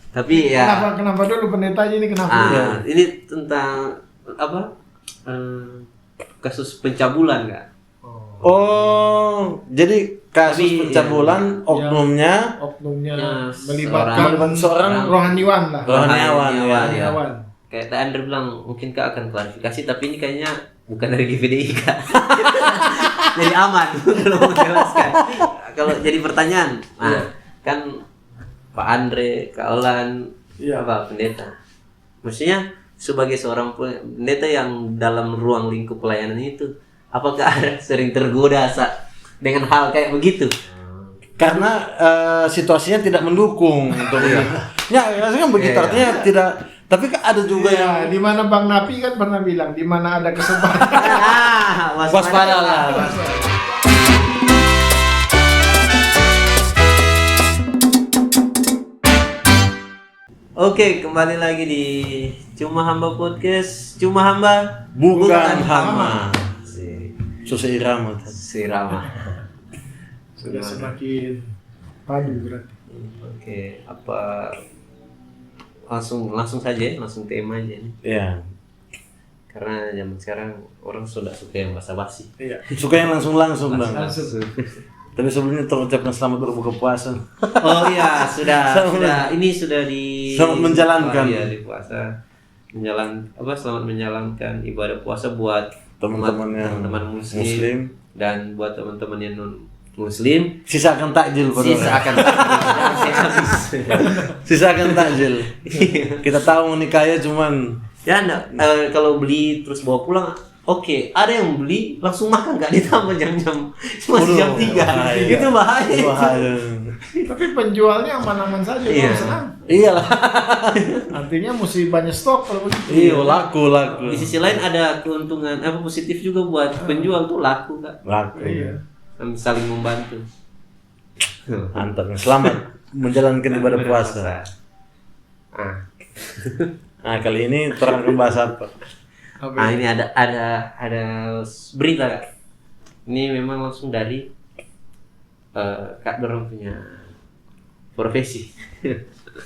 Tapi ya Kenapa dulu pendeta ini kenapa? ini tentang apa? Kasus pencabulan nggak? Oh, jadi kasus pencabulan oknumnya melibatkan seorang rohaniwan lah. rohaniawan. Rohaniawan. Kayak Kak Andre bilang, mungkin Kak akan klarifikasi, tapi ini kayaknya bukan dari GVDI Kak. Jadi aman kalau mau jelaskan. Kalau jadi pertanyaan, kan Pak Andre, Kak Olan, apa pendeta? Maksudnya sebagai seorang pendeta yang dalam ruang lingkup pelayanan itu, apakah ada sering tergoda dengan hal kayak begitu? Karena situasinya tidak mendukung untuk ya rasanya begitu artinya tidak. Tapi ada juga yang di mana Bang Napi kan pernah bilang di mana ada kesempatan. waspada lah. Oke, kembali lagi di Cuma Hamba Podcast. Cuma hamba Bukan hama. Susah irama. Sirama. Sudah semakin padu berarti. Oke, apa langsung saja, langsung tema aja nih. Iya. Karena zaman sekarang orang sudah suka yang basa-basi. Iya. Suka yang langsung Bang. Langsung. Tapi sebelumnya terucapkan selamat berbuka puasa. Oh iya, sudah ini sudah di Selamat menjalankan. Iya, di puasa. Selamat menjalankan ibadah puasa buat teman-teman muslim dan buat teman-teman yang non muslim. Sisakan takjil Sisakan takjil. Kita tahu nikahnya cuman ya kalau beli terus bawa pulang, oke. Ada yang beli langsung makan, nggak ditambah jam-jam masih jam 3. Itu bahaya. Tapi penjualnya aman-aman saja, Iya. senang. Iyalah. Artinya mesti banyak stok kalau begitu. Iya, laku. Di sisi lain ada keuntungan positif juga buat penjual tuh laku Kak. Laku. Iya. Saling membantu. Mantap. Selamat menjalankan ibadah puasa. Nah, kali ini terangkan bahasa apa? Ini ada berita Kak. Ini memang langsung dari Kak Dorong punya profesi.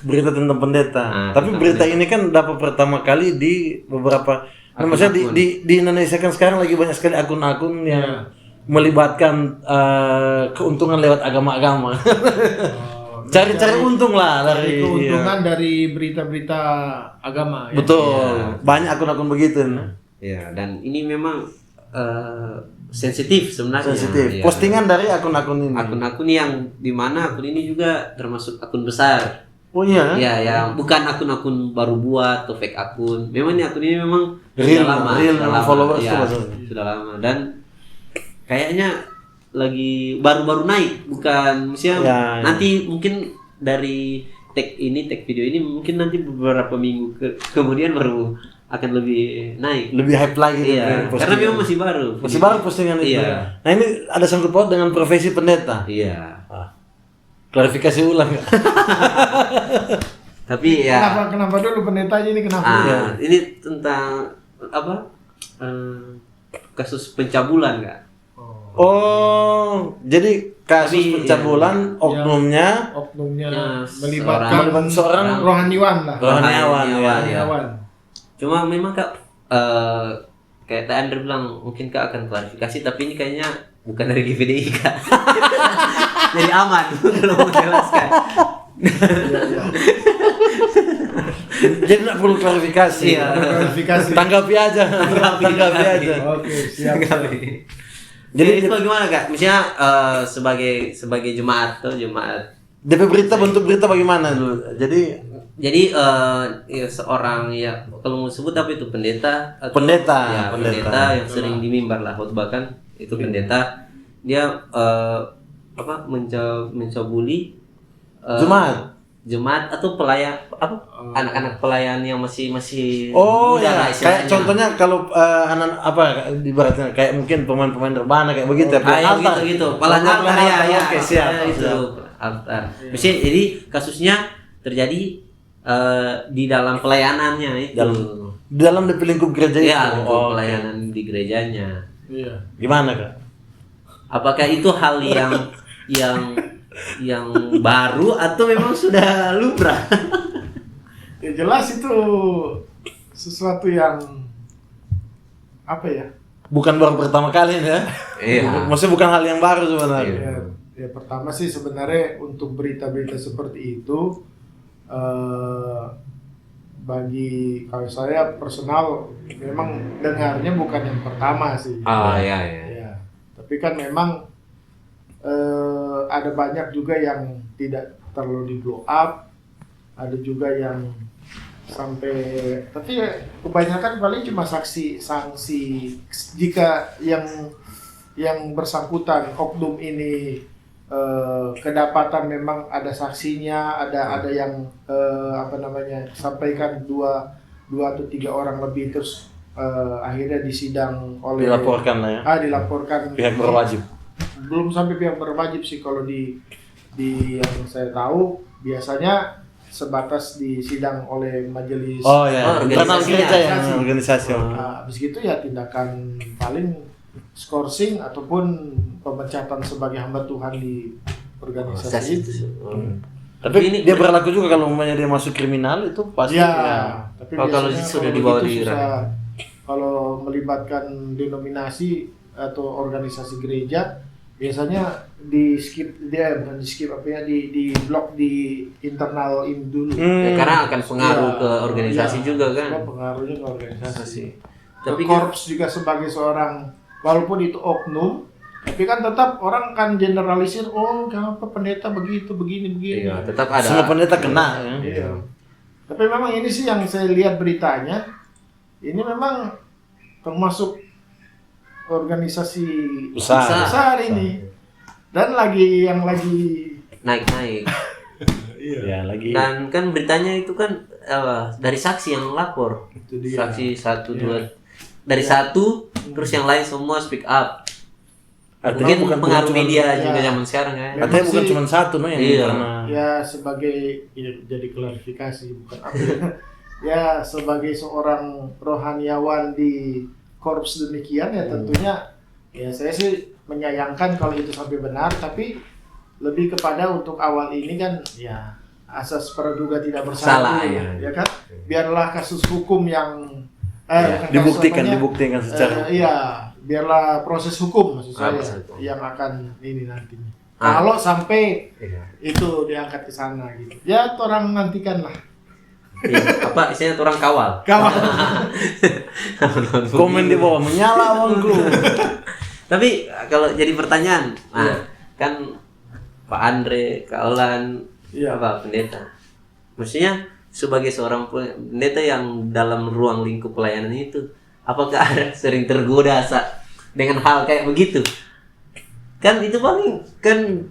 Berita tentang pendeta. Tapi tentang berita pendeta. ini kan dapat pertama kali di beberapa maksudnya di Indonesia kan sekarang lagi banyak sekali akun-akun yang melibatkan keuntungan lewat agama-agama. Cari-cari untung lah dari keuntungan dari berita-berita agama. Ya? Betul. Banyak akun-akun begitu. Ya, dan ini memang sensitif sebenarnya. Sensitif. Ya. Postingan dari akun-akun ini. Akun-akun yang dimana akun ini juga termasuk akun besar. Oh iya. Ya, yang bukan akun-akun baru buat atau fake akun. Memang ini akun ini memang Real, sudah lama. followers Ya, tuh sudah lama dan kayaknya lagi baru-baru naik, bukan misalnya nanti mungkin dari tag video ini mungkin nanti beberapa minggu kemudian baru akan lebih naik. Lebih hype lagi. Iya, karena memang masih baru. Masih baru postingan itu. Iya. Nah, ini ada sangkut paut dengan profesi pendeta. Iya. Klarifikasi ulang. Tapi ya Kenapa dulu pendeta ini kenapa? ini tentang apa? Kasus pencabulan nggak? Oh, jadi kasus pencabulan oknumnya Melibatkan seorang rohaniwan lah. rohaniawan. Cuma memang Kak kayak Kak Andre bilang, mungkin Kak akan klarifikasi, tapi ini kayaknya bukan dari GVDI Kak. Jadi aman kalau mau jelaskan. Jadi nggak perlu klarifikasi. Iya. Klarifikasi. Tanggapi aja. Oke, siap. Jadi itu bagaimana Kak? Misalnya sebagai jemaat atau jemaat. DP berita, bentuk berita bagaimana dulu? Jadi ya seorang ya kalau mau sebut apa itu pendeta atau Pendeta. pendeta yang sering di mimbar lah khotbah kan itu pendeta dia mencabuli jemaat atau pelayan anak-anak pelayan yang masih oh muda ya lah kayak istilahnya. contohnya kalau anak ibaratnya kayak mungkin pemain rebana kayak begitu ya gitu pelayan altar ya oke siap itu altar. Misalnya jadi kasusnya terjadi di dalam pelayanannya itu dalam lingkup gereja itu. Ya, pelayanan di gerejanya. Iya. Gimana Kak? Apakah itu hal yang baru atau memang sudah lumrah? Ya jelas itu sesuatu yang apa ya? Bukan baru pertama kali ya. Iya. Maksudnya bukan hal yang baru sebenarnya. Ya, pertama sih sebenarnya untuk berita-berita seperti itu bagi kalau saya personal memang dengarnya bukan yang pertama sih. Iya. Ya, tapi kan memang ada banyak juga yang tidak terlalu di blow up, ada juga yang sampai, tapi kebanyakan paling cuma sanksi jika yang bersangkutan oknum ini kedapatan memang ada saksinya, ada yang sampaikan dua atau 3 orang lebih, terus akhirnya disidang oleh Dilaporkan lah ya. Dilaporkan Pihak berwajib. Belum sampai pihak berwajib sih kalau di yang saya tahu biasanya sebatas disidang oleh majelis. Oh ya, internal gereja ya, organisasi. organisasi. Habis itu ya tindakan paling skorsing ataupun pemecatan sebagai hamba Tuhan di organisasi itu. Tapi ini dia berlaku juga kalau umpamanya dia masuk kriminal itu pasti Ya, tapi kalau biasanya sudah dibawa begitu di susah. Kalau melibatkan denominasi atau organisasi gereja biasanya di blok di internal ini dulu. Ya, karena akan pengaruh ke organisasi ya, juga kan. Pengaruhnya ke organisasi. Tapi Korps juga sebagai seorang, walaupun itu oknum, tapi kan tetap orang kan generalisir, oh kenapa pendeta begitu, begini. Iya, tetap ada. semua pendeta kena ya. Iya. Tapi memang ini sih yang saya lihat beritanya, ini memang termasuk organisasi besar ini, dan lagi naik. Ya, lagi. Dan kan beritanya itu kan dari saksi yang lapor. Itu dia. Saksi 1, 2 dari satu, terus yang lain semua speak up. Artinya Mungkin bukan pengaruh cuma- media ya. juga zaman sekarang kan. Katanya Memang bukan sih- cuma satu no yang Iya. karena Ya sebagai jadi klarifikasi bukan apa ya. Ya sebagai seorang rohaniawan di korps demikian ya tentunya ya saya sih menyayangkan kalau itu sampai benar, tapi lebih kepada untuk awal ini kan ya asas praduga tidak bersalah Salah, ya kan, biarlah kasus hukum yang dibuktikan secara iya, biarlah proses hukum maksud saya proses hukum. yang akan ini nantinya. Ah. Kalau sampai Iya. itu diangkat ke sana gitu. Ya, orang nantikan lah. Iya, apa istilahnya orang kawal. Kawan. komen di bawah menyala bangku. Tapi kalau jadi pertanyaan, kan Pak Andre, Kak Olan, Iya. apa pendeta? Maksudnya sebagai seorang pendeta yang dalam ruang lingkup pelayanan itu, apakah ada sering tergoda dengan hal kayak begitu? Kan itu paling kan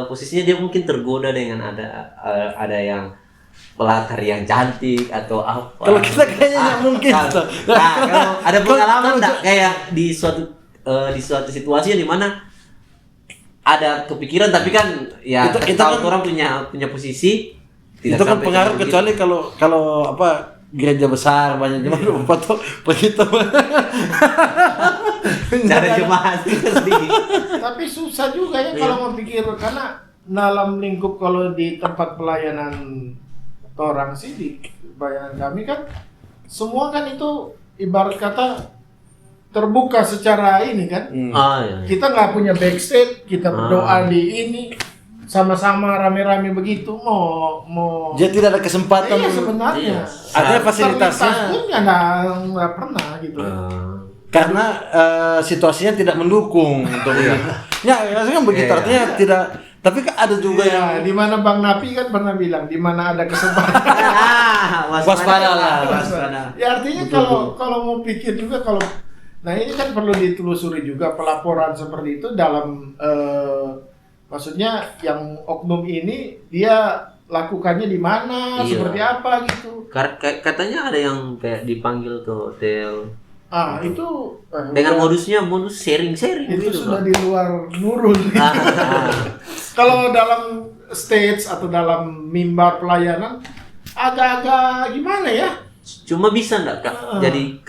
posisinya dia mungkin tergoda dengan ada yang pelatar yang cantik atau apa. Kalau kita kayaknya nggak mungkin. Kalau ada pengalaman enggak kayak di suatu situasi di mana ada kepikiran tapi kan ya Itu tahu kan- orang punya posisi tidak Itu kan sampai pengaruh kayak kecuali kalau apa gereja besar banyak jemaat lupa tuh begitu. begitu. Cara jemaat sendiri. Tapi susah juga ya kalau mau pikir, karena dalam lingkup kalau di tempat pelayanan orang sih di pelayanan kami kan semua kan itu ibarat kata terbuka secara ini kan. Iya. Kita nggak punya backstage, kita berdoa di ini sama-sama rame-rame begitu mau Jadi tidak ada kesempatan. iya sebenarnya. Iya. Artinya fasilitasnya Terlintas pun ya nggak pernah gitu. karena situasinya tidak mendukung untuk ya rasanya kan begitu Iya. artinya tidak, tapi kan ada juga Ya, yang di mana Bang Napi kan pernah bilang di mana ada kesempatan. waspada lah. Ya artinya kalau mau pikir juga kalau nah ini kan perlu ditelusuri juga pelaporan seperti itu dalam maksudnya yang oknum ini dia lakukannya di mana, Iya. seperti apa gitu. Katanya ada yang kayak dipanggil ke hotel Itu dengan udah- modus sharing-sharing itu gitu. sudah Bang. di luar nurul. Kalau dalam stage atau dalam mimbar pelayanan agak-agak gimana ya? Cuma bisa enggak Kak? Jadi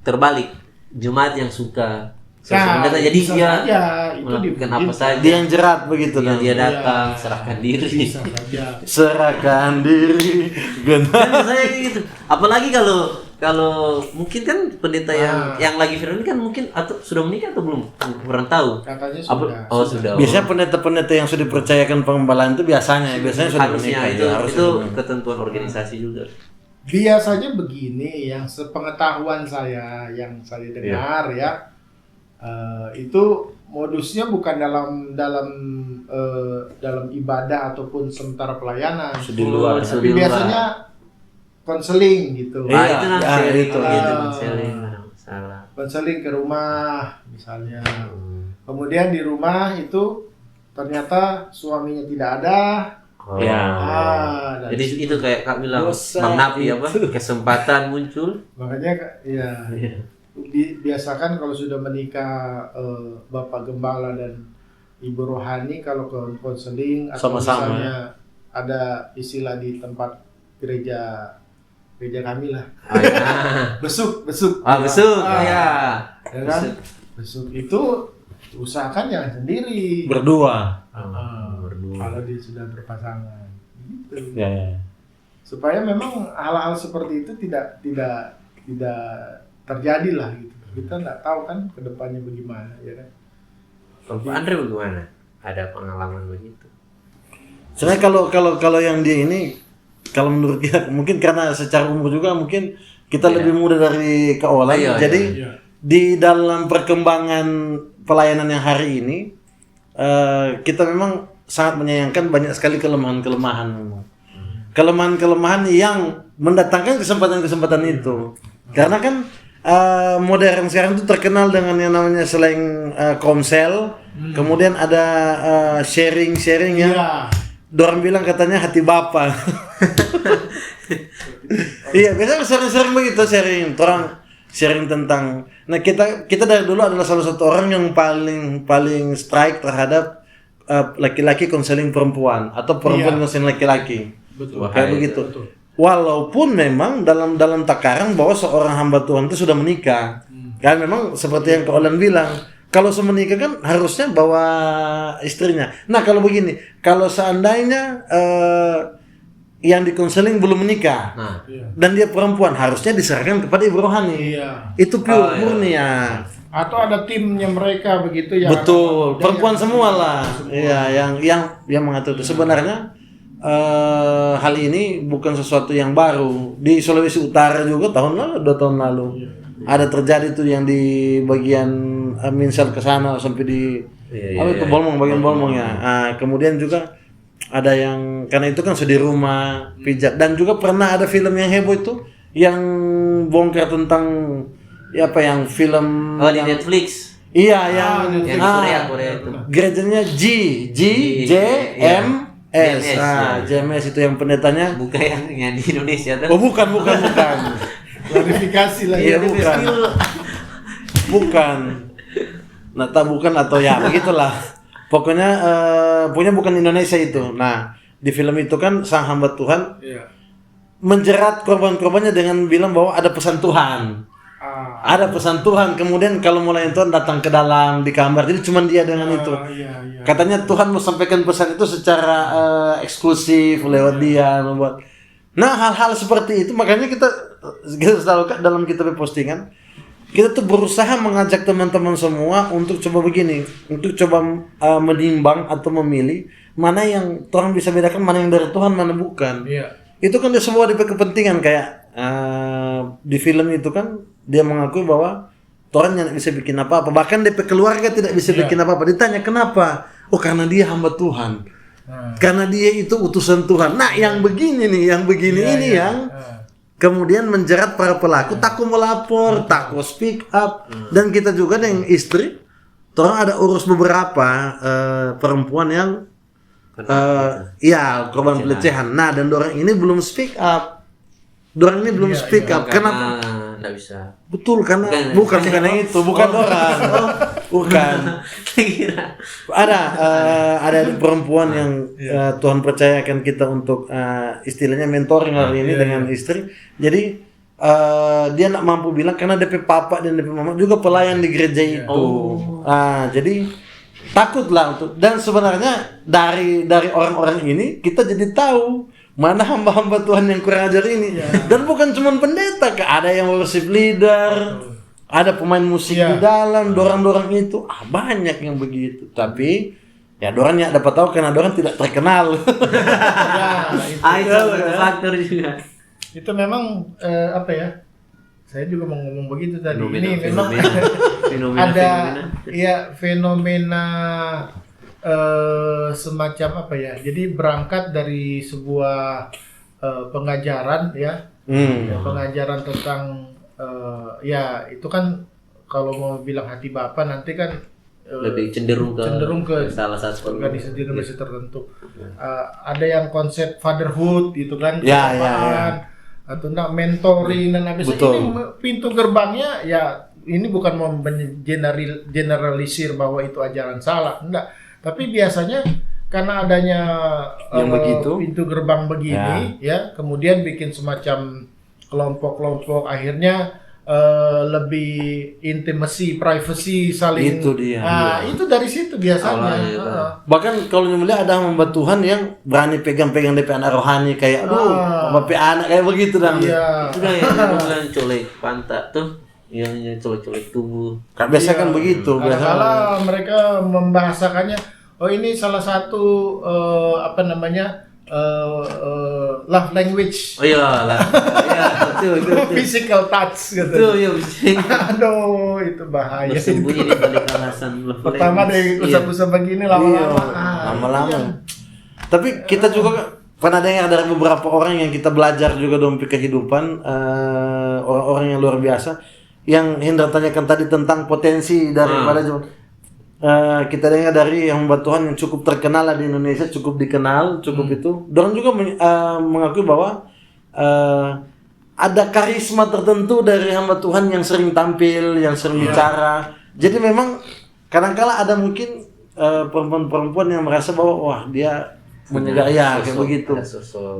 terbalik jemaat yang suka pendeta, jadi bisa dia saja itu melakukan apa saja. Dia yang jerat begitu Dia, kan. dia datang, serahkan diri. bisa saja. Serahkan diri. Kan saya gitu. Apalagi kalau mungkin kan pendeta yang lagi viral ini kan mungkin atau sudah menikah atau belum? Kurang tahu. Katanya Oh, sudah. Biasanya pendeta-pendeta yang sudah dipercayakan pengembalaan itu biasanya sudah Harusnya menikah. itu ketentuan organisasi juga. Biasanya begini, yang sepengetahuan saya, yang saya dengar ya, itu modusnya bukan dalam ibadah ataupun sementara pelayanan, Di luar. tapi biasanya konseling gitu. Ah, itu nah, sharing itu. gitu, konseling, salah. Konseling ke rumah misalnya. Kemudian di rumah itu ternyata suaminya tidak ada. Oh. Ya. Dan Jadi itu kayak Kak bilang, Dosa Bang Napi apa? itu. Kesempatan muncul. makanya ya biasakan kalau sudah menikah Bapak Gembala dan Ibu Rohani kalau ke konseling atau Sama-sama. misalnya ada istilah di tempat gereja kami lah, Oh, ya. besuk Besuk. Ya. ya kan, besuk itu usahakan jangan sendiri. Berdua. Berdua. Kalau dia sudah berpasangan gitu. Ya. Supaya memang hal-hal seperti itu tidak terjadi lah gitu. Kita nggak tahu kan kedepannya bagaimana ya kan. Kalau Pak Andre bagaimana? Ada pengalaman begitu? Sebenarnya kalau yang dia ini, kalau menurut kita mungkin karena secara umur juga mungkin kita lebih muda dari Kak Olan. Iya, Jadi iya. di dalam perkembangan pelayanan yang hari ini kita memang sangat menyayangkan banyak sekali kelemahan-kelemahan memang. Kelemahan-kelemahan yang mendatangkan kesempatan-kesempatan itu. Karena kan modern sekarang itu terkenal dengan yang namanya selain komsel, kemudian ada sharing-sharing yang dorang bilang katanya hati bapak. Iya, biasanya sering-sering begitu sharing. Orang sharing tentang. Nah, kita dari dulu adalah salah satu orang yang paling strike terhadap laki-laki konseling perempuan atau perempuan konseling laki-laki. Betul. Kayak begitu. Betul. Walaupun memang dalam takaran bahwa seorang hamba Tuhan itu sudah menikah. Kan memang seperti yang Kak Olan bilang, kalau semenikah kan harusnya bawa istrinya. Nah, kalau begini, kalau seandainya yang dikonseling belum menikah dan dia perempuan, harusnya diserahkan kepada ibu rohani. Iya. Itu pure murni ya. Atau ada timnya mereka begitu ya. Betul, perempuan semua lah. Iya, yang mengatur itu. Sebenarnya hal ini bukan sesuatu yang baru. Di Sulawesi Utara juga tahun lalu, 2 tahun lalu. Ada terjadi tuh yang di bagian Minsel ke sana sampai di Bolmong, bagian Bolmong ya. Kemudian juga ada yang karena itu kan sudah di rumah pijat, dan juga pernah ada film yang heboh itu yang bongkar tentang yang film di Netflix. Iya, yang Korea itu. gerejanya JMS. JMS itu yang pendetanya. Bukan yang di Indonesia tuh. Oh, bukan. Klarifikasi lah Iya, ya. bukan. Nah, tak bukan atau ya begitulah. Pokoknya bukan Indonesia itu. Nah, di film itu kan sang hamba Tuhan menjerat korban-korbannya dengan bilang bahwa ada pesan Tuhan. Ada pesan Tuhan. Kemudian kalau mulai Tuhan datang ke dalam di kamar. Jadi cuma dia dengan itu. Iya. Katanya Tuhan mau sampaikan pesan itu secara eksklusif lewat dia membuat. Nah, hal-hal seperti itu makanya kita selalu dalam kita postingan, kita tuh berusaha mengajak teman-teman semua untuk coba begini, untuk coba menimbang atau memilih mana yang Tuhan bisa bedakan, mana yang dari Tuhan, mana bukan. Iya. Itu kan dia semua di kepentingan kayak di film itu kan dia mengakui bahwa Tuhan tidak bisa bikin apa-apa, bahkan DP keluarga tidak bisa bikin apa-apa. Ditanya kenapa? Oh, karena dia hamba Tuhan. Karena dia itu utusan Tuhan. Nah, yang begini nih, yang begini yang kemudian menjerat para pelaku, takut melapor, takut speak up. Dan kita juga dengan istri, orang ada urus beberapa perempuan yang korban pelecehan. Nah, dan orang ini belum speak up. Orang ini belum speak up. Kenapa? Nggak bisa. Betul, karena bukan yang itu, bukan orang. Bukan. Ada perempuan yang Tuhan percayakan kita untuk istilahnya mentoring hari ini dengan istri. Jadi dia nak mampu bilang karena DP papa dan DP mama juga pelayan di gereja itu. Jadi takutlah untuk, dan sebenarnya dari orang-orang ini kita jadi tahu mana hamba-hamba Tuhan yang kurang ajar ini. Dan bukan cuma pendeta, ada yang worship leader, ada pemain musik di dalam, dorang-dorang itu banyak yang begitu. Tapi ya dorang ya dapat tahu karena dorang tidak terkenal. Itu faktor juga. Itu memang apa ya? Saya juga mau ngomong begitu tadi. Fenomena, Ini memang fenomena. ada ya fenomena semacam apa ya? Jadi berangkat dari sebuah pengajaran ya, pengajaran tentang ya itu kan kalau mau bilang hati Bapa nanti kan lebih cenderung ke salah satu organisasi tertentu. Ada yang konsep fatherhood gitu kan, Ya. atau enggak mentoring dan habis ini pintu gerbangnya ya ini bukan mau generalisir bahwa itu ajaran salah, enggak. Tapi biasanya karena adanya yang begitu pintu gerbang begini ya, kemudian bikin semacam kelompok-kelompok, akhirnya lebih intimacy, privacy saling. Itu dia. Itu dari situ biasanya. Bahkan kalau nyembelih ada hamba Tuhan yang berani pegang-pegang DP anak rohani kayak bapak anak kayak begitu dan. Itu dah yang colek pantat tuh, yang colek-colek tubuh. Biasa kan begitu. Kadang-kadang mereka membahasakannya, oh ini salah satu apa namanya? Love language. Oh iya lah. Iya, betul. Physical touch gitu. Betul, iya bisa. Aduh, itu bahaya. Bersembunyi di balik alasan love Pertama dari usap-usap begini lama-lama. Tapi kita juga pernah dengar dari beberapa orang yang kita belajar juga dalam kehidupan, orang-orang yang luar biasa, yang Hendra tanyakan tadi tentang potensi daripada kita dengar dari yang hamba Tuhan yang cukup terkenal di Indonesia, cukup dikenal, cukup itu. Dorang juga mengakui bahwa ada karisma tertentu dari hamba Tuhan yang sering tampil, yang sering bicara. Jadi memang kadang-kala ada mungkin perempuan-perempuan yang merasa bahwa wah dia kayak begitu.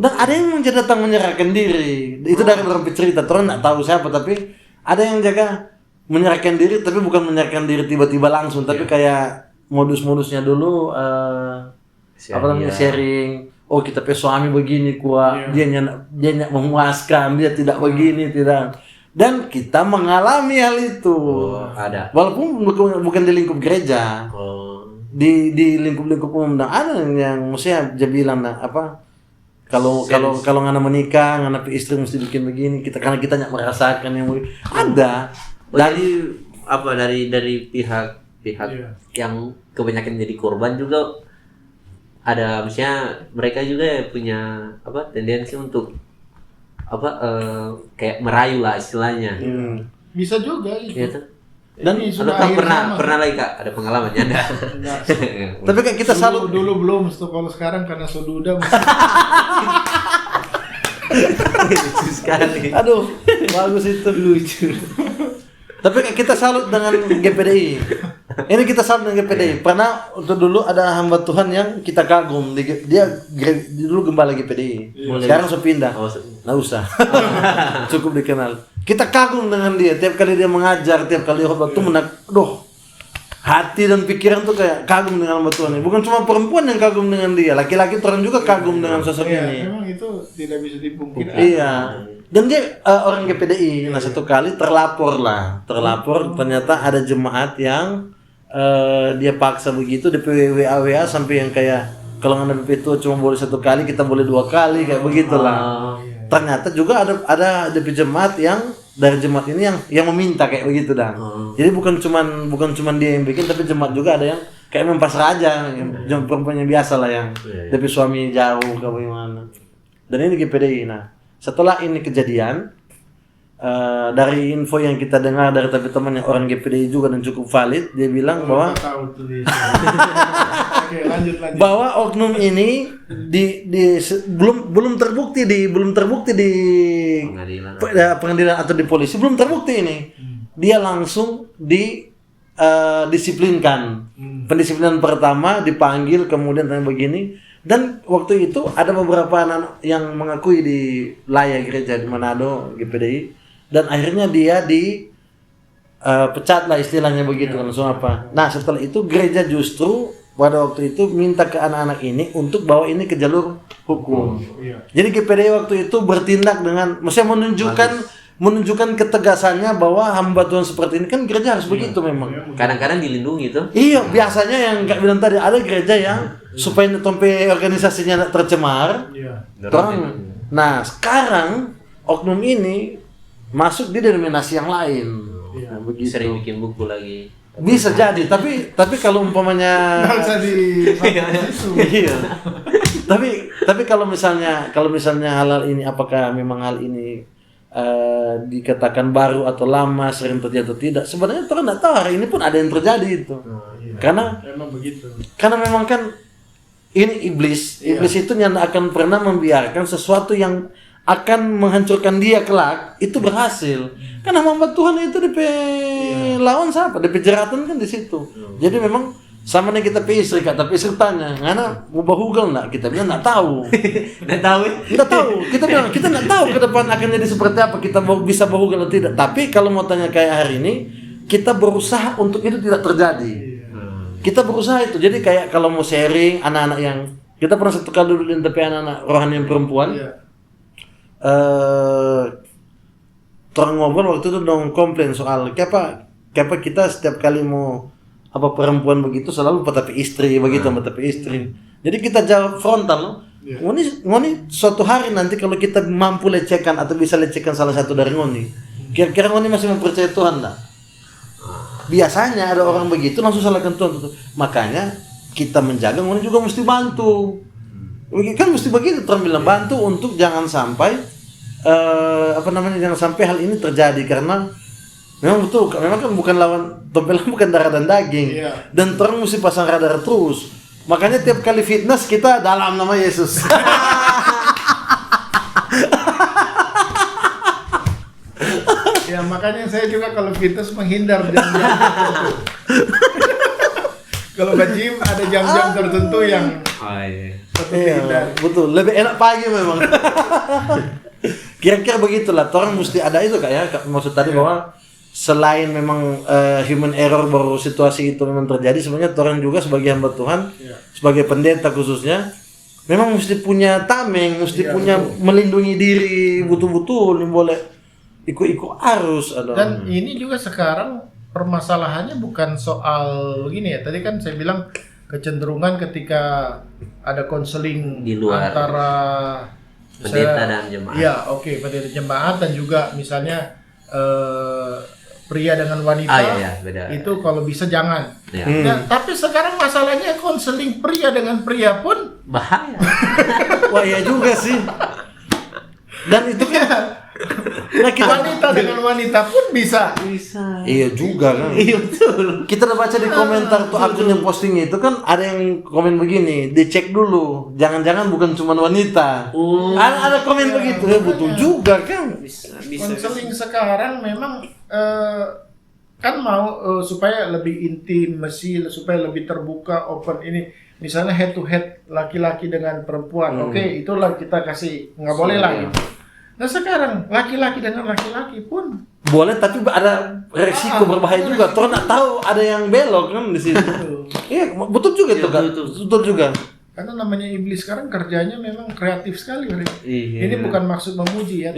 Dan ada yang datang menyerahkan diri. Itu dari beberapa cerita. Orang nggak tahu siapa, tapi ada yang jaga menyerahkan diri, tapi bukan menyerahkan diri tiba-tiba langsung, tapi kayak modus-modusnya dulu sharing. Oh kita pe suami begini kuat, dia nyak memuaskan, dia tidak begini, tidak. Dan kita mengalami hal itu. Ada. Walaupun bukan di lingkup gereja. Di lingkup-lingkup umum ada yang mestinya dia bilang kalau ngana menikah, ngana istri mesti bikin begini, karena kita nyak merasakan yang begini. Ada. Jadi dari pihak yang kebanyakan jadi korban juga ada, misalnya mereka juga punya tendensi untuk kayak merayu lah istilahnya. Bisa juga itu. Gitu. Dan sudah pernah lagi Kak, ada pengalamannya Anda? Tapi kan kita selalu dulu belum, kalau sekarang karena sudah sekarang nih. Aduh, bagus itu lucu. Tapi kita salut dengan GPDI. Ini kita salut dengan GPDI. Pernah untuk dulu ada hamba Tuhan yang kita kagum. Dia dulu gembala GPDI. Sekarang sudah pindah. Nggak usah. Cukup dikenal. Kita kagum dengan dia. Tiap kali dia mengajar, tiap kali khotbah tuh hati dan pikiran tuh kayak kagum dengan hamba Tuhan. Bukan cuma perempuan yang kagum dengan dia, laki-laki orang juga kagum dengan sosok ini. Memang itu tidak bisa dipungkiri. Iya. Dan dia orang GPDI. Nah satu kali terlapor ternyata ada jemaat yang dia paksa begitu, DP WA sampai yang kayak kalau nggak DP itu cuma boleh 1 kali, kita boleh 2 kali kayak begitulah. Ternyata juga ada DP jemaat yang dari jemaat ini yang meminta kayak begitu dah. Jadi bukan cuman dia yang bikin, tapi jemaat juga ada yang kayak mempasrah aja, yang perempuan yang biasa lah yang DP suami jauh ke bagaimana. Dan ini GPDI. Nah setelah ini kejadian, dari info yang kita dengar dari teman yang orang GPDI juga dan cukup valid, dia bilang bahwa bahwa oknum ini belum terbukti di pengadilan atau di polisi, belum terbukti ini. Dia langsung disiplinkan. Pendisiplinan pertama dipanggil, kemudian tanya begini. Dan waktu itu ada beberapa anak yang mengakui di layar gereja di Manado GPDI dan akhirnya dia pecat lah istilahnya begitu langsung apa. Nah setelah itu gereja justru pada waktu itu minta ke anak-anak ini untuk bawa ini ke jalur hukum. Jadi GPDI waktu itu bertindak dengan, maksudnya menunjukkan ketegasannya bahwa hamba Tuhan seperti ini kan gereja harus begitu memang. Kadang-kadang dilindungi tuh. Iya, biasanya yang Kak bilang tadi ada gereja yang supaya tompe organisasinya tidak tercemar. Nah, sekarang oknum ini masuk di denominasi yang lain. Begitu. Sering bikin buku lagi. Bisa jadi, tapi kalau umpamanya iya. Tapi kalau misalnya hal ini, apakah memang hal ini dikatakan baru atau lama, sering terjadi atau tidak, sebenarnya orang tidak tahu. Hari ini pun ada yang terjadi itu. Karena memang begitu. Karena memang kan ini iblis itu yang akan pernah membiarkan sesuatu yang akan menghancurkan dia kelak itu berhasil. Karena hamba Tuhan itu DP lawan siapa? DP jeratan kan di situ. Jadi memang sama nih kita pe istri, kata istri tanya, "Ngana mau bahugel enggak?" Kita bilang enggak tahu. Enggak tahu. Kita bilang kita enggak tahu ke depan akan jadi seperti apa, kita bisa bahugel atau tidak. Tapi kalau mau tanya kayak hari ini, kita berusaha untuk itu tidak terjadi. Kita berusaha itu. Jadi kayak kalau mau sharing anak-anak yang kita pernah satu kali dulu di tepi anak-anak rohani yang perempuan. Orang ngobrol waktu itu dong komplain soal kenapa kita setiap kali mau apa perempuan begitu selalu tapi istri begitu tapi istri. Jadi kita jawab frontal. Ngoni suatu hari nanti kalau kita mampu lecehkan atau bisa lecehkan salah satu dari ngoni, kira-kira ngoni masih mempercayai Tuhan enggak? Biasanya ada orang begitu langsung salahkan Tuhan. Makanya kita menjaga ngoni juga mesti bantu. Kan mesti begitu, Tuhan bilang bantu untuk jangan sampai jangan sampai hal ini terjadi, karena memang betul, memang kan bukan lawan tompelan, bukan darah dan daging, dan orang mesti pasang radar terus. Makanya tiap kali fitness kita dalam nama Yesus. Ya makanya saya juga kalau fitness menghindar jam-jam kalau nge-gym ada jam-jam tertentu yang betul, lebih enak pagi memang. Kira-kira begitulah, orang mesti ada itu Kak ya, maksud tadi bahwa selain memang human error baru situasi itu memang terjadi, sebenarnya orang juga sebagai hamba Tuhan, sebagai pendeta khususnya, memang mesti punya tameng, mesti punya melindungi diri betul-betul, boleh ikut arus. Dan ini juga sekarang permasalahannya bukan soal begini ya, tadi kan saya bilang kecenderungan ketika ada konseling di luar antara pendeta dan jemaat. Iya, pendeta jemaat dan juga misalnya pria dengan wanita. Beda. Itu kalau bisa jangan. Ya, tapi sekarang masalahnya konseling pria dengan pria pun bahaya. Wah, iya juga sih. Dan itu kan wanita dengan wanita pun bisa. Iya juga kan. Iya betul. Kita udah baca di komentar tuh akun yang posting itu kan ada yang komen begini, dicek dulu, jangan-jangan bukan cuma wanita. Ada komen begitu, betul juga kan. Konseling sekarang memang kan mau supaya lebih intimasi, supaya lebih terbuka, open ini. Misalnya head to head laki-laki dengan perempuan, itulah kita kasih, nggak boleh lah gitu. Nah sekarang laki-laki dengan laki-laki pun boleh, tapi ada resiko berbahaya juga. Toh nggak tahu ada yang belok kan di situ. Iya, betul juga tuh kan. Betul juga. Karena namanya iblis sekarang kerjanya memang kreatif sekali. Ini bukan maksud memuji ya.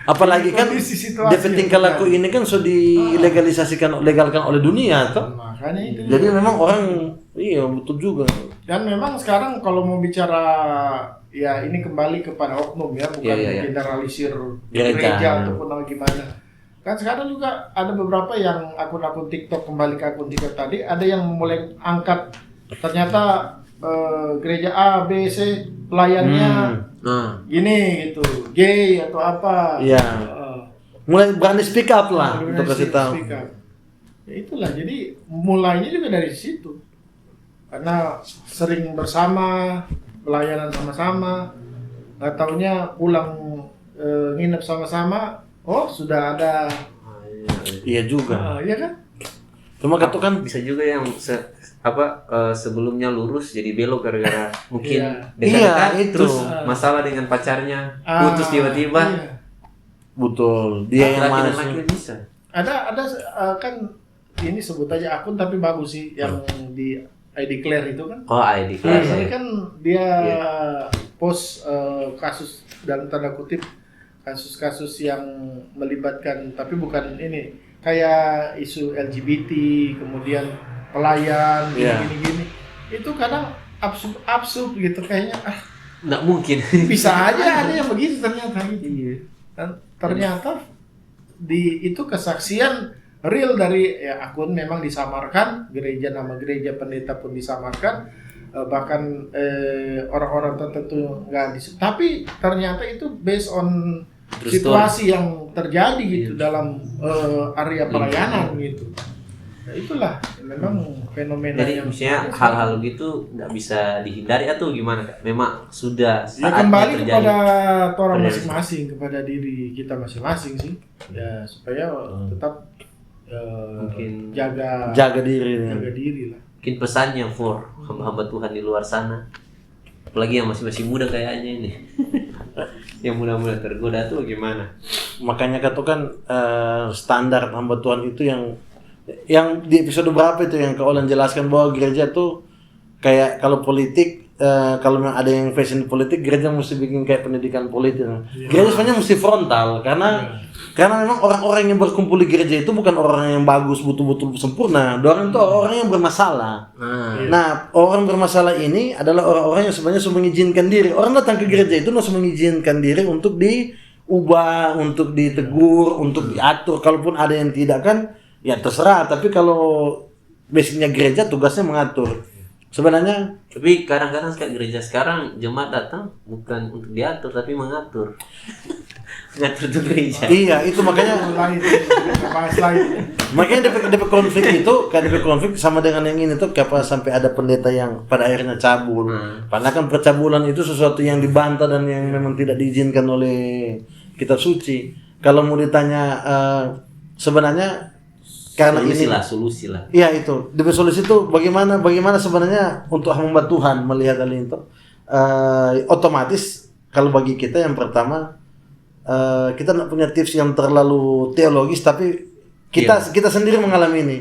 Apalagi kan DP tingkah laku ini kan sudah legalkan oleh dunia toh. Makanya itu. Jadi memang orang betul juga. Dan memang sekarang kalau mau bicara ya ini kembali kepada oknum ya, bukan generalisir gereja ataupun gimana. Kan sekarang juga ada beberapa yang akun-akun TikTok, kembali ke akun TikTok tadi, ada yang mulai angkat ternyata gereja A, B, C pelayannya gini gitu, gay atau apa. Iya. Mulai berani speak up lah untuk kasih tahu. Ya itulah, jadi mulainya juga dari situ. Karena sering bersama, pelayanan sama-sama, nggak taunya pulang nginep sama-sama, sudah ada. Iya juga. Iya kan? Cuma kata kan bisa juga yang sebelumnya lurus jadi belok gara-gara mungkin dekat terus masalah dengan pacarnya, putus tiba-tiba. Betul. Dia yang Laki-laki dan masuk. laki bisa. Ada kan ini sebut aja akun tapi bagus sih yang di ID Claire itu kan. Oh, ID Nah, kelas. ini kan dia Iya. post kasus dalam tanda kutip kasus-kasus yang melibatkan tapi bukan ini kayak isu LGBT kemudian pelayan Iya. gini-gini itu kadang absurd gitu kayaknya Nggak mungkin. bisa aja ada yang begitu ternyata gitu. Iya. Dan ternyata itu kesaksian real dari ya akun memang disamarkan, nama gereja pendeta pun disamarkan, bahkan orang-orang tertentu nggak tapi ternyata itu based on True situasi yang terjadi gitu Iya. dalam area pelayanan gitu. Nah, itulah memang fenomena Jadi yang misalnya hal-hal gitu nggak bisa dihindari atau gimana Kak? Memang sudah ya saatnya kembali terjadi. kepada orang Terjadi. masing-masing, kepada diri kita masing-masing sih, ya supaya tetap Mungkin Jaga diri. jaga diri lah. Mungkin pesannya for hamba-hamba Tuhan di luar sana, apalagi yang masih muda kayaknya ini, yang muda-muda tergoda tuh gimana? Makanya katakan standar hamba Tuhan itu yang di episode berapa itu yang Kak Olan jelaskan bahwa gereja tuh kayak kalau politik kalau memang ada yang fashion politik, gereja mesti bikin kayak pendidikan politik. Gereja sebenarnya mesti frontal karena memang orang-orang yang berkumpul di gereja itu bukan orang yang bagus betul-betul sempurna. Orang itu orang yang bermasalah. Nah, orang bermasalah ini adalah orang-orang yang sebenarnya sudah mengizinkan diri. Orang datang ke gereja itu harus mengizinkan diri untuk diubah, untuk ditegur, untuk diatur. Kalaupun ada yang tidak kan, ya terserah. Tapi kalau basicnya gereja tugasnya mengatur. Sebenarnya Tapi kadang-kadang kayak gereja sekarang jemaat datang bukan untuk diatur tapi mengatur. Ngatur tuh gereja. iya itu makanya Lain, kita bahas lain. makanya DP konflik itu kan DP konflik sama dengan yang ini tuh kapan sampai ada pendeta yang pada akhirnya cabul. Padahal kan percabulan itu sesuatu yang dibantah dan yang memang tidak diizinkan oleh kitab suci. Kalau mau ditanya sebenarnya karena Solusi lah. iya itu DP solusi itu bagaimana sebenarnya untuk hamba Tuhan melihat hal itu otomatis kalau bagi kita yang pertama kita tidak punya tips yang terlalu teologis tapi kita sendiri mengalami ini.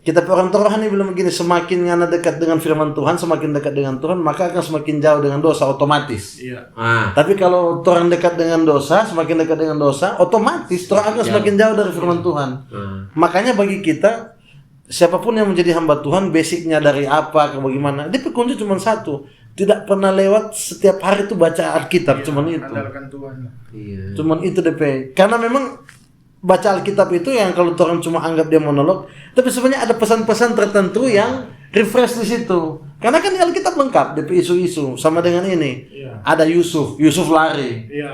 Kita orang rohani bilang begini, semakin ngana dekat dengan firman Tuhan, semakin dekat dengan Tuhan, maka akan semakin jauh dengan dosa otomatis. Iya. Tapi kalau orang dekat dengan dosa, semakin dekat dengan dosa, otomatis orang akan semakin jauh dari firman Tuhan. Makanya bagi kita, siapapun yang menjadi hamba Tuhan, basicnya dari apa ke bagaimana, dia kunci cuma satu, tidak pernah lewat setiap hari itu baca Alkitab, cuman itu. Andalkan Tuhan. Iya. Cuman itu DP. Karena memang baca Alkitab itu yang kalau orang cuma anggap dia monolog, tapi sebenarnya ada pesan-pesan tertentu yang refresh di situ. Karena kan di Alkitab lengkap DP isu-isu sama dengan ini. Iya. Ada Yusuf Iya. lari. Iya,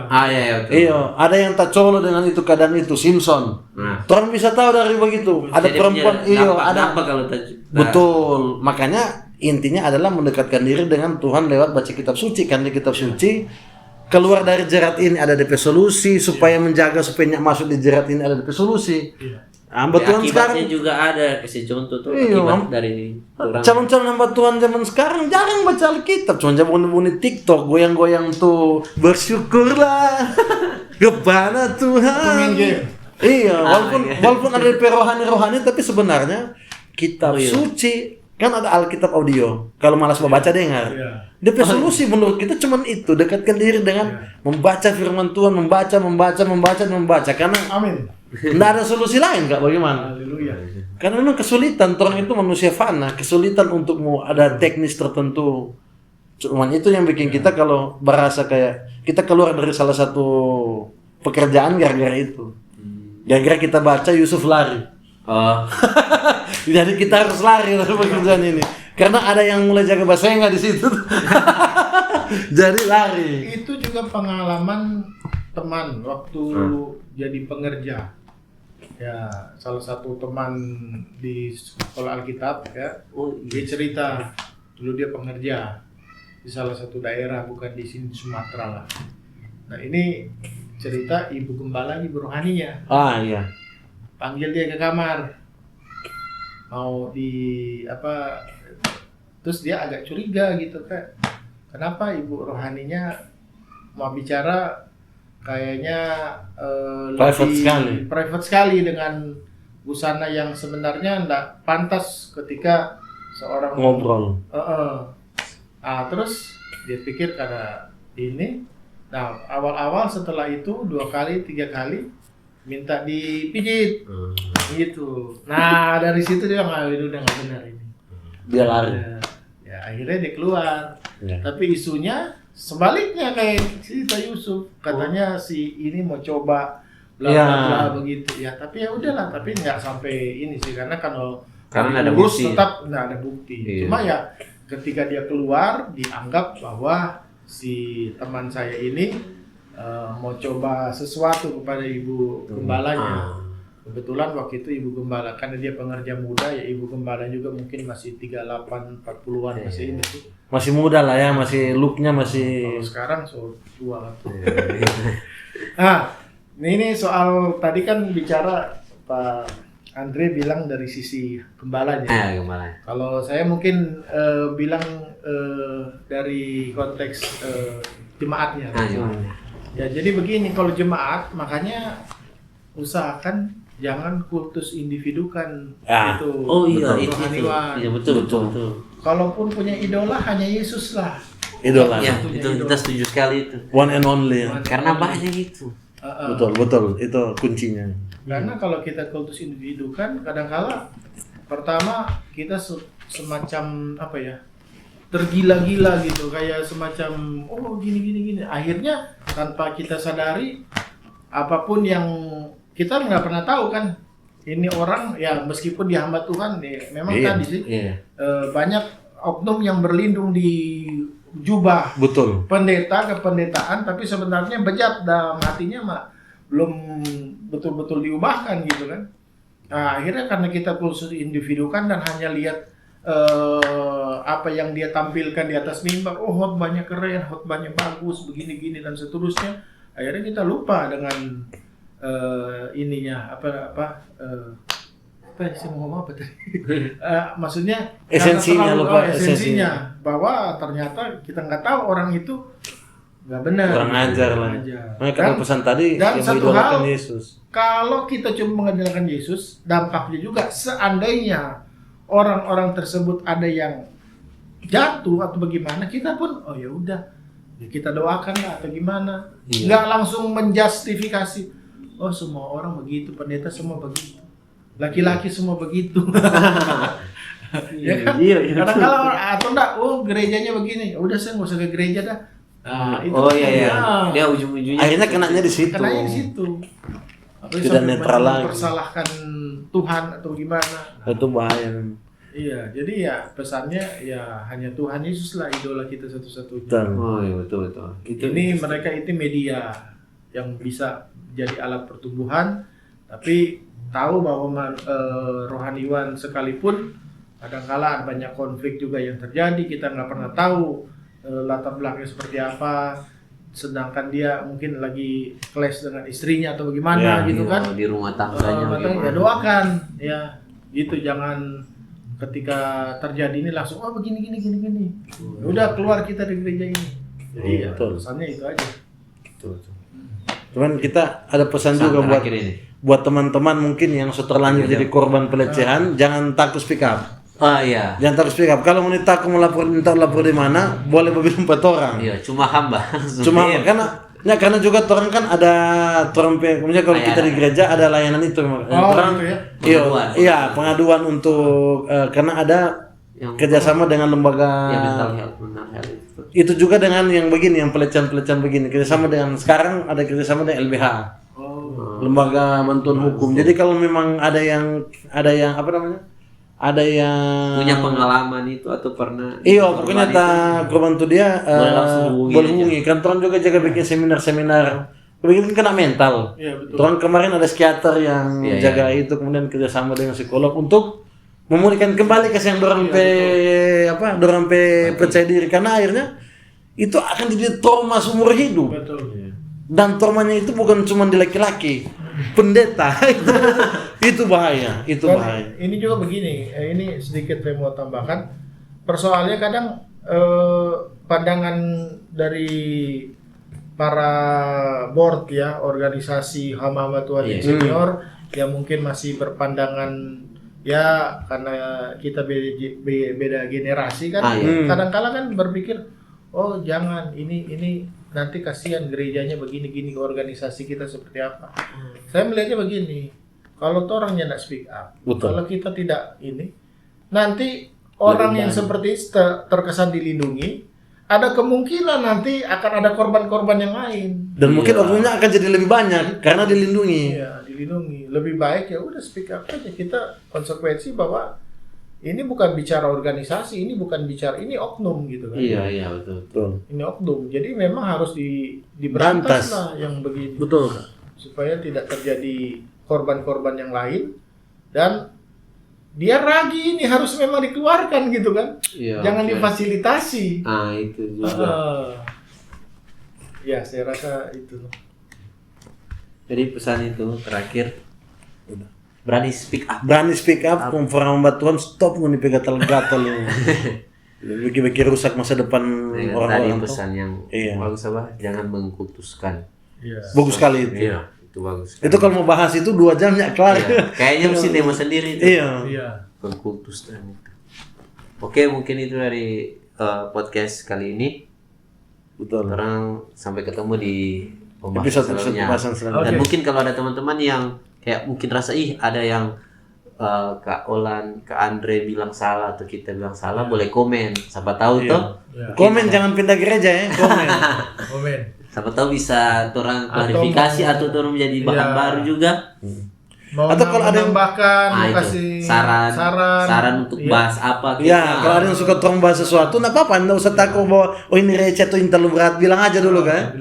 betul. Iya, ada yang tak colo dengan itu keadaan itu Simpson. Orang bisa tahu dari begitu. Ada Jadi perempuan, punya iya, dampak- ada. dampak kalau Betul. Makanya intinya adalah mendekatkan diri dengan Tuhan lewat baca kitab suci. Kan di kitab suci keluar dari jerat ini ada DP solusi supaya menjaga supaya nggak masuk di jerat ini ada DP solusi. Hamba Tuhan sekarang akibatnya juga ada kasih contoh tuh Iya, akibat dari orang. calon-calon hamba Tuhan zaman sekarang jarang baca Alkitab, cuma bunyi TikTok, goyang-goyang tuh bersyukurlah kepada Tuhan. Main game. Iya, walaupun ada DP rohani tapi sebenarnya kitab suci kan ada Alkitab audio. Kalau malas membaca dengar. DP solusi menurut kita cuman itu, dekatkan diri dengan membaca firman Tuhan, membaca karena Amin. tidak ada solusi lain Kak, bagaimana? Haleluya. Karena memang kesulitan, orang itu manusia fana, kesulitan untuk mau ada teknis tertentu. Cuman itu yang bikin kita kalau berasa kayak kita keluar dari salah satu pekerjaan gara-gara itu. Gara-gara kita baca Yusuf lari. Oh, Jadi kita harus lari dari pekerjaan ini. Karena ada yang mulai jaga bahasa Inggris di situ. Jadi lari. Itu juga pengalaman teman waktu jadi pengerja. Ya, salah satu teman di sekolah Alkitab ya. Dia cerita dulu dia pengerja di salah satu daerah, bukan di sini di Sumatera lah. Nah, ini cerita ibu gembala, ibu rohaninya. Ah iya. Panggil dia ke kamar. Mau di apa? Terus dia agak curiga gitu kan. Kenapa ibu rohaninya mau bicara kayaknya Private sekali dengan busana yang sebenarnya tidak pantas ketika seorang ngobrol. Terus dia pikir karena ini, nah awal-awal setelah itu 2 kali 3 kali minta dipijit gitu. Nah dari situ dia nggak, ini udah nggak benar ini. Dia lari. Ya akhirnya dia keluar. Ya. Tapi isunya sebaliknya kayak cerita Yusuf, katanya si ini mau coba bla bla bla begitu. Ya tapi ya udahlah, tapi nggak sampai ini sih, karena karena ada diurus bukti. tetap nggak ada bukti. Iya. Cuma ya ketika dia keluar dianggap bahwa si teman saya ini mau coba sesuatu kepada ibu gembalanya. Kebetulan waktu itu ibu gembala, karena dia pengerja muda ya, ibu gembala juga mungkin masih 38, 40-an masih ini sih. Masih muda lah ya, masih looknya masih. Kalau sekarang tua. Ini soal tadi kan bicara Pak Andre bilang dari sisi gembalanya. Gembalanya. Kalau saya mungkin bilang dari konteks jemaatnya. Ya jadi begini, kalau jemaat makanya usahakan jangan kultus individu kan itu. Oh iya, itu. Rohaniwan. Iya betul. Kalaupun punya idola hanya Yesus lah. Idola. Ya, itu kita setuju sekali itu. One and only. Karena banyak itu. Betul, itu kuncinya. Karena kalau kita kultus individu kan kadang-kala pertama kita semacam apa ya, tergila-gila gitu, kayak semacam gini. Akhirnya tanpa kita sadari, apapun yang kita nggak pernah tahu kan, ini orang ya meskipun dia hamba Tuhan, memang tadi sih banyak oknum yang berlindung di jubah pendeta kependetaan, tapi sebenarnya bejat dalam hatinya mah belum betul-betul diubahkan gitu kan. Nah, akhirnya karena kita khusus individu kan dan hanya lihat apa yang dia tampilkan di atas mimbar, khotbahnya keren, khotbahnya bagus, begini-gini dan seterusnya. Akhirnya kita lupa dengan ininya apa sih mau ngomong apa tadi? Maksudnya esensinya bahwa ternyata kita nggak tahu orang itu nggak benar. Kurang ajar lah. Makanya pesan tadi dan yang satu hal, Yesus. Kalau kita cuma mengandalkan Yesus, dampaknya juga seandainya orang-orang tersebut ada yang jatuh atau bagaimana, kita pun ya udah kita doakan lah atau gimana. Nggak langsung menjustifikasi. Semua orang begitu, pendeta semua begitu, laki-laki semua begitu. Ya kan? Kadang-kadang atau enggak, gerejanya begini, udah saya nggak usah ke gereja dah. Dia ujung-ujungnya akhirnya kenanya di situ. Tidak netral lagi. Mempersalahkan Tuhan atau gimana? Itu bahaya. Iya, jadi ya pesannya ya hanya Tuhan Yesus lah idola kita satu-satunya. Betul. Ini mereka itu media yang bisa jadi alat pertumbuhan, tapi tahu bahwa rohaniwan sekalipun kadang-kala banyak konflik juga yang terjadi, kita nggak pernah tahu latar belakangnya seperti apa, sedangkan dia mungkin lagi clash dengan istrinya atau bagaimana gitu kan di rumah tangganya. Ya doakan ya gitu, jangan ketika terjadi ini langsung begini. Udah keluar kita dari gereja ini. Jadi pesannya itu aja. Cuman kita ada pesan juga buat teman-teman mungkin yang terlanjur jadi korban pelecehan, jangan takut speak up. Jangan takut speak up. Kalau mau takut minta lapor di mana, boleh mobil 4 orang. Iya, cuma hamba. Karena juga orang kan ada kemudian kalau kita di gereja ada layanan itu. Pengaduan untuk karena ada kerjasama dengan lembaga mental health. Itu juga dengan yang begini, yang pelecehan begini. Kerjasama dengan sekarang ada kerjasama dengan LBH. Lembaga bantuan hukum. Jadi kalau memang ada yang apa namanya? Ada yang punya pengalaman itu atau pernah pokoknya korban itu dia boleh hubungi. Kan Tuhan juga jaga bikin seminar bikin kena mental. Tuhan kemarin ada psikiater yang jaga itu, kemudian kerjasama dengan psikolog untuk memulihkan kembali kasih yang dorang percaya diri, karena akhirnya itu akan jadi trauma seumur hidup. Dan traumanya itu bukan cuma di laki-laki, pendeta. Itu bahaya. Ini juga begini, ini sedikit saya mau tambahkan. Persoalannya kadang pandangan dari para board ya, organisasi hamba-hamba Tuhan yang senior yang mungkin masih berpandangan ya karena kita beda generasi kan, kadang-kala kan berpikir oh jangan ini nanti kasihan gerejanya begini-gini, organisasi kita seperti apa. Saya melihatnya begini, kalau orangnya tidak speak up, kalau kita tidak ini, nanti orang yang seperti terkesan dilindungi, ada kemungkinan nanti akan ada korban-korban yang lain. Dan mungkin oknumnya akan jadi lebih banyak karena dilindungi. Iya, dilindungi. Lebih baik ya udah speak up aja, kita konsekuensi bahwa ini bukan bicara organisasi, ini bukan bicara ini oknum gitu kan. Iya, betul. Ini oknum. Jadi memang harus diberantas lah yang begini. Betul. Supaya tidak terjadi korban-korban yang lain dan dia ragi ini harus memang dikeluarkan gitu kan. Iya, jangan difasilitasi. Itu juga. Ya, saya rasa itu. Jadi pesan itu terakhir. Berani speak up. Berani speak up, orang membantu Tuhan stop ngoni pegatal-gatal lu. Bagi rusak masa depan orang-orang. Tadi pesan yang bagus apa? Jangan mengkultuskan. Iya. Bagus sekali itu. Iya, itu bagus. Itu kalau mau bahas itu 2 jam ya kelar. Iya. Kayaknya mesti tema sendiri itu. Iya. Pengkultusan itu. Oke, mungkin itu dari podcast kali ini. Betul. Orang sampai ketemu di pembahasan selanjutnya. Dan mungkin kalau ada teman-teman yang kayak mungkin rasa ada yang Kak Olan, Kak Andre bilang salah atau kita bilang salah, boleh komen. Siapa tahu toh. Komen jangan pindah gereja ya, komen. Komen. Siapa tahu bisa orang klarifikasi atau orang menjadi bahan baru juga. Mau atau kalau ada yang bahkan mau kasih saran untuk bahas apa kita. Ya, kalau ada yang suka orang bahas sesuatu, enggak apa-apa, enggak usah takut bahwa ini receh atau ini terlalu berat, bilang aja dulu kan.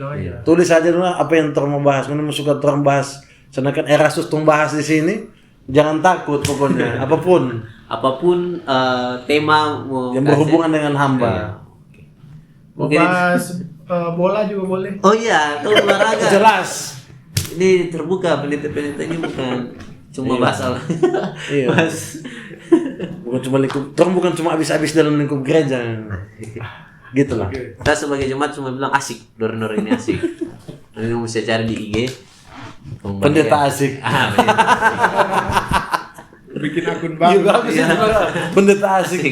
Tulis aja dulu apa yang orang mau bahas, mana mau suka orang bahas. Sedangkan Erasus tuh bahas di sini, jangan takut pokoknya, apapun tema yang berhubungan dengan hamba. Mungkin bahas bola juga boleh. Oh iya, itu olahraga. Jelas. Ini terbuka, peneliti-peneliti ini bukan cuma bahas bukan cuma lingkup, bukan cuma habis-habis dalam lingkup gereja. Gitu lah. Kita sebagai jemaat cuma bilang asik, Dor ini asik. Ini bisa cari di IG. Pendeta asik. Bikin akun baru. Pendeta asik.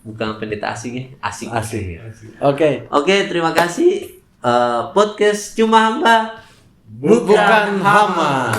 Bukan pendeta asik ya, asik. Oke, terima kasih. Podcast Cuma Hamba bukan hama.